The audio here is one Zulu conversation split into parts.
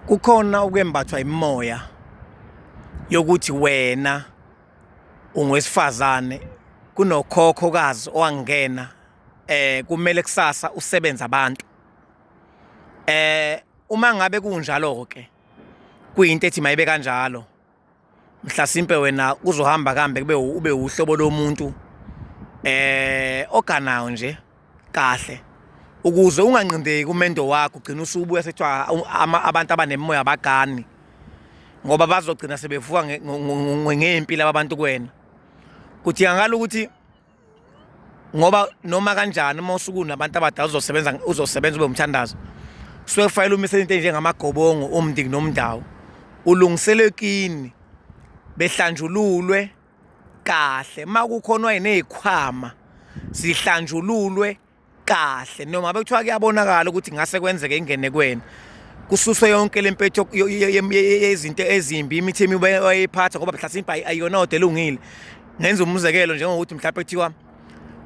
Kukhona ukwembathwa imimoya yokuthi wena ungwesifazane kunokhokhokazi owangena kumele kusasa usebenza abantu. Uma ngabe kunjalo ke kuyinto ethi mayibe kanjalo, mhlasimpe wena uzohamba kambe ube uhlobo lomuntu oganayo nje kahle ukuze unganqindeki kumendo wakho, ugcina usubuya sethiwa abantu abanemimoya abagani ngoba bazogcina sebevuka ngempilo abantu kuwena. Kudingakala ukuthi ngoba noma kanjani uma usuku nabantu abadala uzosebenza ube umthandazo, suke kufanele umise into njengamagobongo omndiki nomndawo ulungiselekini behlanjululwe kahle. Makukhona wayenezikhwama zihlanjululwe kahle, noma bekuthiwa kuyabonakala ukuthi ngase kwenzeke ingene kuwena, kususwe yonke lempetho yezinto ezimbi, imithi emibi wayephatha ngoba mhlasimpe ayiyona odwa elungile. Ngenza umzekelo njengokuthi mhlawumbe kuthiwa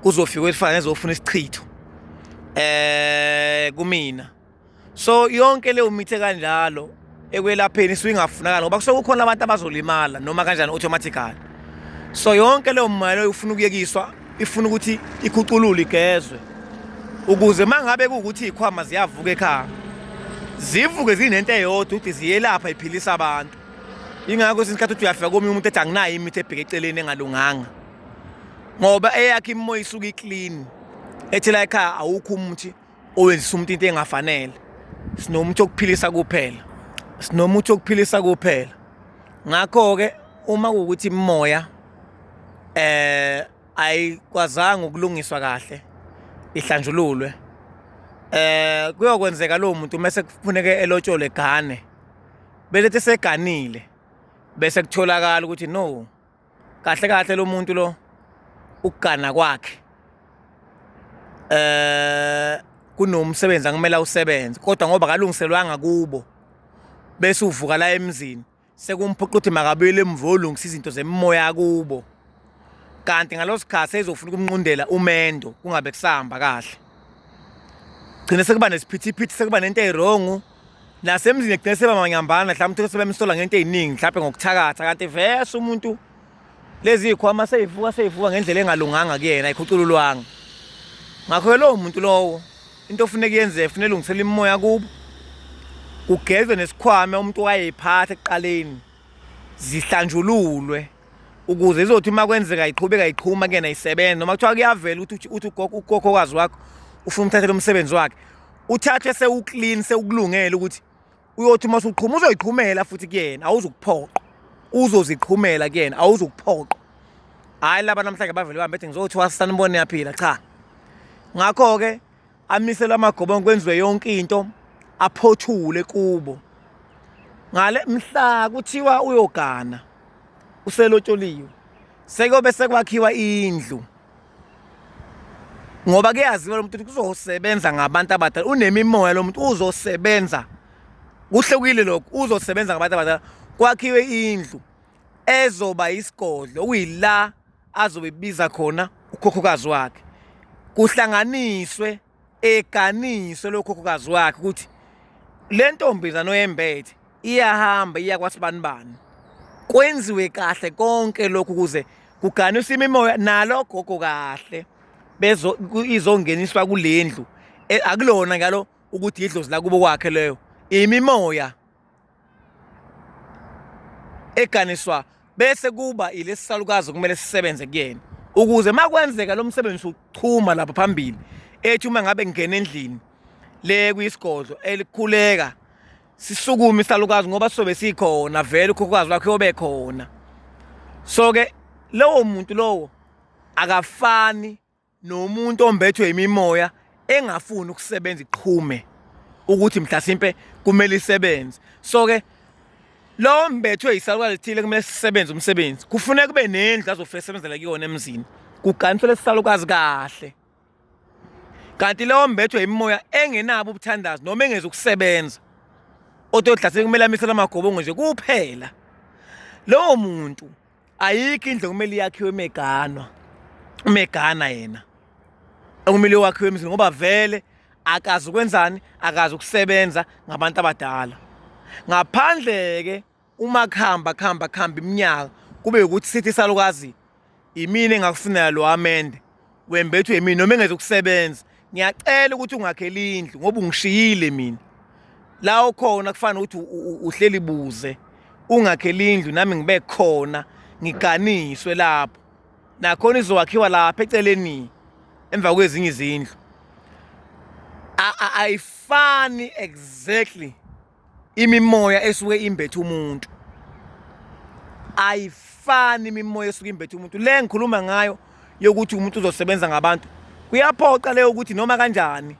kuzofika wesifazane ezofuna isichitho kumina, so yonke leyo mithi kanjalo ekwelapheni isuke ingafunakala ngoba kukhona abantu abazolimala noma kanjani automatically. So yonke leyo mali ufuna ukuyekiswa ifuna ukuthi ikhuculule igezwe ukuze mangabe kuukuthi izikhwama ziyavuka ekhaya zivuke zinento eyodwa ukuthi ziyelapha iphilisa abantu. Ingakho isikhathi uthi uyafika komunye umuntu ethi anginayo imithi ebheke eceleni engalunganga ngoba eyakhe imimoya isuke iclean, ethi la ekhaya awukho umuthi owenzisa umuntu into engafanele. Sinomuthi okuphilisa kuphela, sinomuthi okuphilisa kuphela. Ngakho ke uma kuukuthi imimoya ayikwazanga ukulungiswa kahle ihlanjululwe, kuyokwenzeka lo muntu mase kufuneke elotshole egane, belethe seganile bese kutholakala ukuthi no, kahle kahle lo muntu lo ukugana kwakhe kunomsebenzi akumele usebenze, kodwa ngoba kalungiselwanga kubo bese uvuka la emzini sekumphoqa ukuthi makabuyele emva olungisa izinto zemimoya kubo, kanti ngalosikhathi ezofuna ukumnqundela umendo kungabe kusahamba kahle. Gcina sekuba nesiphithiphithi, sekuba nento eyirong nasemzini, egcina seba manyambana mhlawumbe sebemsola ngento eziningi mhlawumbe ngokuthakatha, kanti vese umuntu lezi zikhwama seyivuka ngendlela engalunganga kuyena, ayikhucululwanga. Ngakho lo muntu lowo into ofuneka yenze kufanele ulungisele imimoya kubo, kugezwe nesikhwama umuntu wayephatha ekuqaleni, zihlanjululwe ukuze izothi uma kwenzeka iqhubeka iqhuma kuyena isebenza. Noma kuthiwa kuyavela ukuthi ukhokhokazi wakho ufuna umthathele umsebenzi wakhe, uthathwe sewuclean sewukulungela ukuthi uyothi uma usuqhuma uzoyiqhumela futhi kuyena, awuzukuphoqa, uzoziqhumela kuyena, awuzukuphoqa. Hayi laba namhlanje bavele bambe ethi ngizothi wasanibone yaphila, cha. Ngakho ke amisela amagobongo kwenziwe yonke into aphothule kubo. Ngale mhla kuthiwa uyogana uselotsholiwe sekobe sekwakhiwa indlu, ngoba kuyaziwa lo muntu ukuthi kuzosebenza ngabantu abadala, unemimoya lo muntu uzosebenza kuhlekile lokho, uzosebenza ngabantu abadala. Kwakhiwe indlu ezoba isigodlo okuyila azobe biza khona ukhokhokazi wakhe, kuhlanganiswe eganiswe lo khokhokazi wakhe ukuthi le ntombazana oyembethe iyahamba iya kwasibanibani. Kwenziwe kahle konke lokhu ukuze kuganiswe imimoya nalogogo kahle izongeniswa kule ndlu. Akulona ngalo ukuthi idlozi la kubo kwakhe leyo, imimoya eganiswa bese kuba ilesisalukazi kumele sisebenze kuyena ukuze makwenzeka lo msebenzi uchuma lapha phambili, ethi uma ngabe ngene endlini le kuyisigodlo elikhuleka sisukume isalukazi ngoba sobe sikhona vele ukhokhokazi wakhe yobe khona. So ke lowo muntu lowo akafani nomuntu ombethwe imimoya engafuni ukusebenza iqhume ukuthi mhlasimpe kumele isebenze. So ke lo mbethwe isalukazi lithile kumele sisebenze umsebenzi, kufuneka kube nendlu azofika sebenzela kuyona emzini, kuganiswe lesisalukazi kahle. Kanti lo mbethwe imimoya engenabo ubuthandazi noma engeze ukusebenza, ododla kumele amisela amagobongo nje kuphela, lowo muntu ayikho indlu kumele yakhiwe megana yena okumele wakhiwe emzini ngoba vele akazi ukwenzani, akazi ukusebenza ngabantu abadala. ngaphandle ke uma kuhamba iminyaka kube ukuthi sithi isalukazi imini engakufunela lo amende wembethwe yimini noma engezokusebenza ngiyacela ukuthi ungakhela indlu ngoba ungishiyile mina la ukhona kufanele ukuthi uhleli buze ungakhela indlu nami ngibe khona ngiganiswe lapho nakhona izowakhiwa lapha eceleni emva kwezinye izindlu ayifani exactly imimoya esuke imbethe umuntu ayifani imimoya esuke imbethe umuntu le ngikhuluma ngayo yokuthi umuntu uzosebenza ngabantu kuyaphoqa leyo ukuthi noma kanjani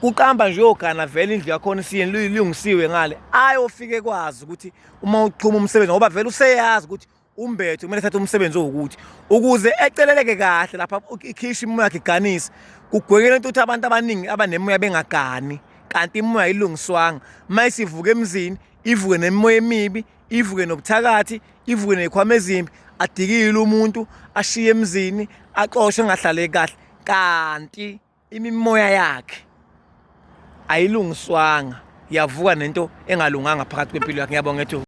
kuqamba nje uyogana vele indlu yakhona ilungisiwe ngale ayofike kwazi ukuthi uma uqhuma umsebenzi ngoba vele useyazi ukuthi umbethe kumele thathe umsebenzi owukuthi ukuze eceleleke kahle lapha ikhishi imoya yakhe iganise kugwekele ukuthi abantu abaningi abanemoya bengagani kanti imoya ilungiswanga mayisivuka emzini ivuke nemoya emibi ivuke nobuthakathi ivuke nezikhwama ezimbi adikile umuntu ashiye emzini axoshwe ngahlale kahle kanti imimoya yakhe ayilungiswanga yavuka nento engalunganga phakathi kwempilo yakhe. Ngiyabonga ethu.